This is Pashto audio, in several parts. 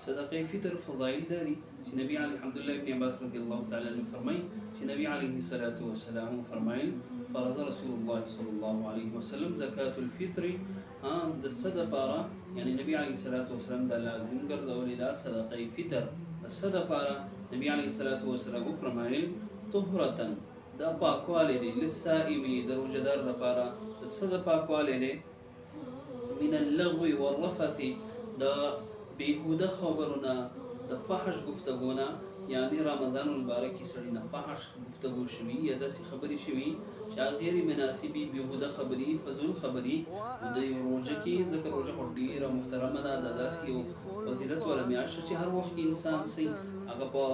صدقه فطر فضائل لري چې نبی علی الحمد لله ابن عباس رضی الله تعالی عنہ فرمایي چې نبی علیه الصلاۃ والسلام فرمایل فرض رسول الله صلی الله علیه وسلم زکات الفطر د صدقه یعنی نبی علیه الصلاۃ والسلام د لازم ګرځولې دا صدقه فطر د صدقه نبی علیه الصلاۃ والسلام فرمایل طهرة دا پاکواله دي للصائم د روزدار لپاره د صدقه پاکواله دي من اللغو والرفث دا بیهوده خبرونه د فحش گفتگونه یعنی رمضان المبارک کی سړی نه فحش گفتگو شوی یا داسې خبرې شوی چې غیر مناسبی بیهوده خبري فضول خبري د روزه کې ذکر روزه ډیره محترمه ده د داسې فضیلت ولا میاشت چې هر وخت انسان سي هغه په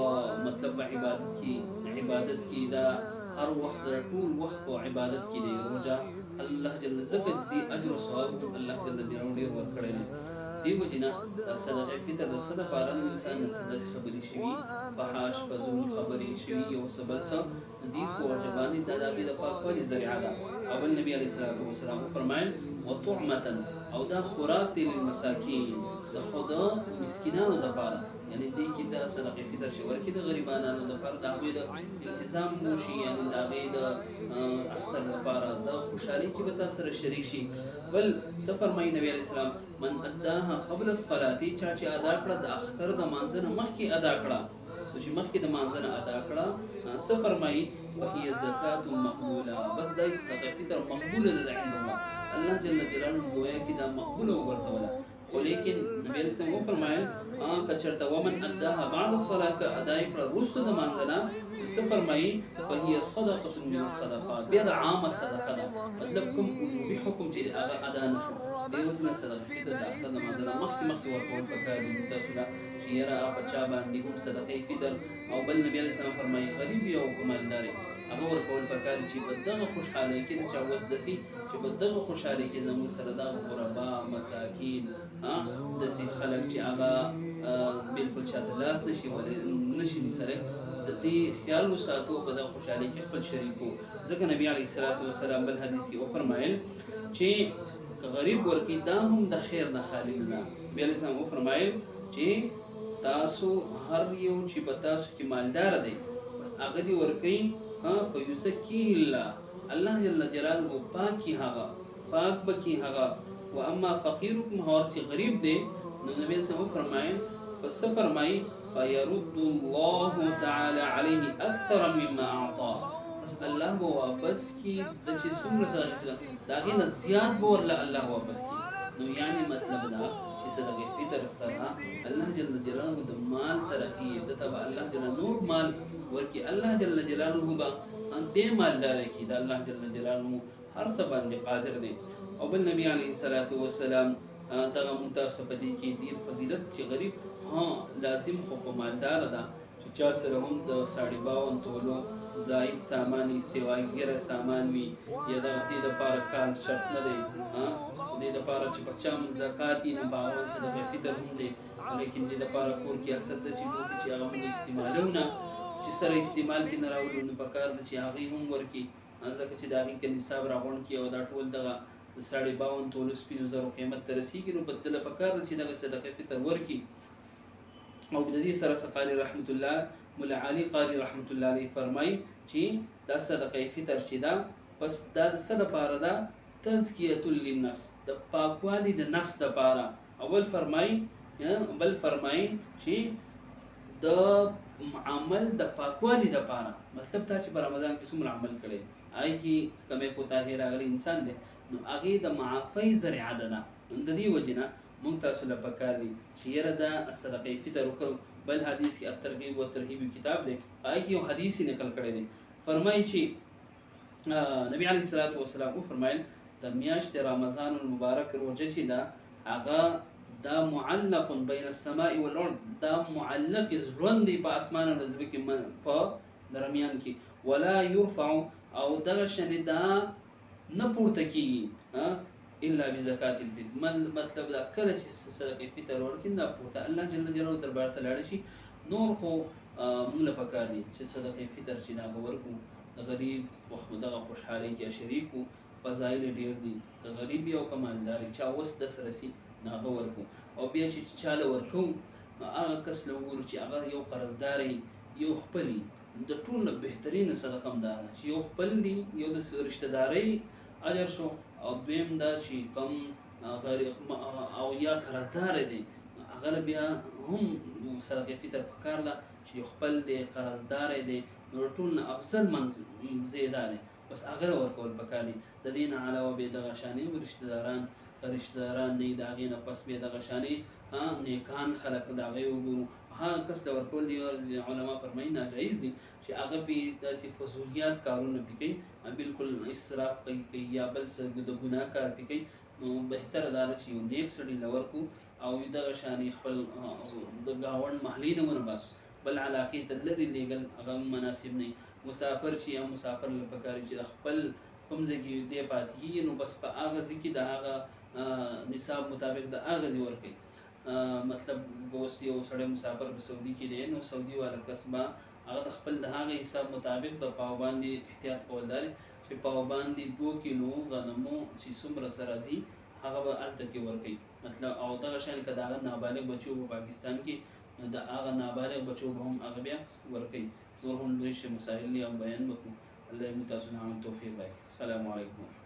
مطلب عبادت کې دا هر وخت ټول وخت په عبادت کې دی روزه الله جل ذکر دی اجر او ثواب الله جل جلاله ډیر ورکړي دیو جنا صدقه فطر د صدقه پالن انسان د خبري شوی فحاش فزول خبري شوی یو سبل سم دی کو وجبانی د دغه د پاکوالي ذریعہ ده او نبی علیہ الصلوۃ والسلام فرمایل وطعمه او دا خوراک دی للمساکین د خدا مسکینانو د پاره یعنی دې کې د صدقه فطر شي ورکې د غریبانو د پاره د هغوی د التزام موشي یعنی د هغوی د اختر لپاره د خوشحالي کې به تاسو سره شریک شي بل سفر مې نبی علیہ السلام من اداها قبل الصلاه چا چې ادا کړه د اختر د مانځنه مخکې ادا کړه چې مخکې د مانځنه ادا کړه سفر مې وهي زکات مقبوله بس د صدقه فطر مقبوله ده عند الله جل جلاله گویا کې دا مقبوله وګرځوله خو لیکن نبی علیہ السلام فرمایل کچرته ومن اداها بعد الصلاه ادای کړه وروسته د مانځنه سفر مې فهي صدقه من الصدقات بیا د عامه صدقه ده مطلب کوم وجوبي حکم چې هغه ادا نشو دی وزن صدقه فطر د اختر د مانځنه مخکې ورکول پکار دي تاسو لا چې یاره بچا باندې هم صدقه فطر او بل نبی علیہ السلام فرمایي غریب یو کمالدار هغه ورکول پکار چې په دغه خوشحالۍ کې د چا وس دسي چې په دغه خوشحالۍ کې زموږ سره د غربا مساکین داسې خلک چې هغه بالکل چاته لاس نشي سره د دې خیال وساتو په دغه خوشحالۍ کې خپل شریکو ځکه نبی علیه الصلاۃ والسلام بل حدیث کې وفرمایل چې غریب ورکی دا هم د خیر نه خالی نه نبی علیه السلام وفرمایل چې تاسو هر یو چې په تاسو کې مالدار دی بس هغه دی ورکی فیزکیه الله جل جلاله پاکی هغه پاک بکی هغه و اما فقیرکم هر چې غریب دی نو نبی صلی الله فرمایل فرمای فيرد الله تعالی علیه اکثر مما اعطى بس الله به واپس کی د چې څومره سره دا غي نه زیات به ورله الله واپس کی نو یعنی مطلب دا چې صدقه فطر سره الله جل جلاله د مال ترخی د تبع الله جل نور مال ورکی الله جل جلاله با انته مالدار کی د الله جل جلاله هر څه باندې قادر دی او بل نبی علیه الصلاۃ والسلام دغه متاسف پدې کې ډیر فضیلت چې غریب لازم خو په مالدار ده چې چا سره هم د 52 تولو زائد سامانی سیواګره سامان وي یا د دې لپاره کار شرط نه دی دې لپاره چې بچام زکات یې نه باور صدقه فطر هم دی لیکن دې لپاره کور کې اکثر د سیمو چې هغه موږ استعمالونه چې سره استعمال کې نه راوړو نو پکار د چې هغه هم ورکی ځکه چې داغي کې نصاب راغون کې او دا ټول دغه 52 تولو سپینو زرو قیمت ترسیږي نو بدله پکار چې دغه صدقه فطر ورکی او د دې سره قاری رحمت الله مولا علی قاری رحمت الله علیه فرمای چې دا صدقه فطر چې دا پس دا د صدقه لپاره دا تزکیه للنفس د پاکوالی د نفس لپاره اول فرمای بل فرمای چې د عمل د پاکوالی لپاره مطلب دا چې په رمضان کې څومره عمل کړي آی کی کمه کو طاهر اغلی انسان دی نو هغه د معافی ذریعہ ده د دې وجنه مونږ تاسو له پکار دي چې یره دا صدقه فطر وکړو بل حدیث کې الترغیب والترهیب کتاب دی آی کی یو حدیث نقل کړی دی فرمایي چې نبی علیه الصلاۃ والسلام فرمایل د میاشت رمضان المبارک روزه چې دا هغه دا معلق بین السماء والارض دا معلق ژوند په اسمان او ځمکه په درمیان کې ولا يرفع او دغه شنه دا نه پورته کیږي الا بزکات الفطر مطلب دا کله چې صدقه فطر ورکړي نه پورته الله جل جلاله دربار ته لاړ شي نور خو موږ له پکار دي چې صدقه فطر چې دا ورکو د غریب وخت دغه خوشحالي کې شریکو فضایل ډیر دي که غریب او کمالدار چا وس د سرسي ناغه ورکو او بیا چې چاله ورکو هغه کس له وګورو چې هغه یو قرضدار یو خپلي د ټول نه بهترینه صدقه هم ده چې یو خپل دي، یو د رشتہ دارۍ اجر شو، او دویم دا چې کم غریق او یا قرضدار دي هغه بیا هم صدقه فطر پکار ده چې خپل دي قرضدار دي نو ټول نه افضل من زیاده دي بس هغه ورکول پکار دي. د دین علاوه به دغه شانې رشتہ داران نه دا غینه پس به دغه شانې نیکان خلق دا غي وګورو ها کس د ورکول دي علما فرمایي ناجایز دي چې هغه به داسې فضولیات کارونه پکې بالکل اسراف کوي یا بل څه د ګناه کار پکې. نو بهتر دا چې یو نیک سړي لورکو او دغه شانې خپل د گاوند محلي نه ونباسو بل علاقې ته لري لېګل هغه مناسب نه. مسافر چې یا مسافر لپاره چې خپل کوم ځای کې دی پاتې نو بس په هغه ځای کې د هغه نصاب مطابق د هغه ځای ورکړي. مطلب اوس یو سړی مسافر په سعودي کې دی نو سعودي والا کسبه هغه د خپل د هغه حساب مطابق د پاو باندې احتیاط کول لري چې پاو باندې 2 کیلو غنمو چې څومره سره زی هغه به الته کې ورکړي. مطلب او دغه شان کدا هغه نابالغ بچو په پاکستان کې نو د هغه نابالغ بچو به هم هغه بیا ورکړي. نور هم لږ مسائل یا بیان وکړو. الله متاسو نه توفیق راکړي. السلام علیکم.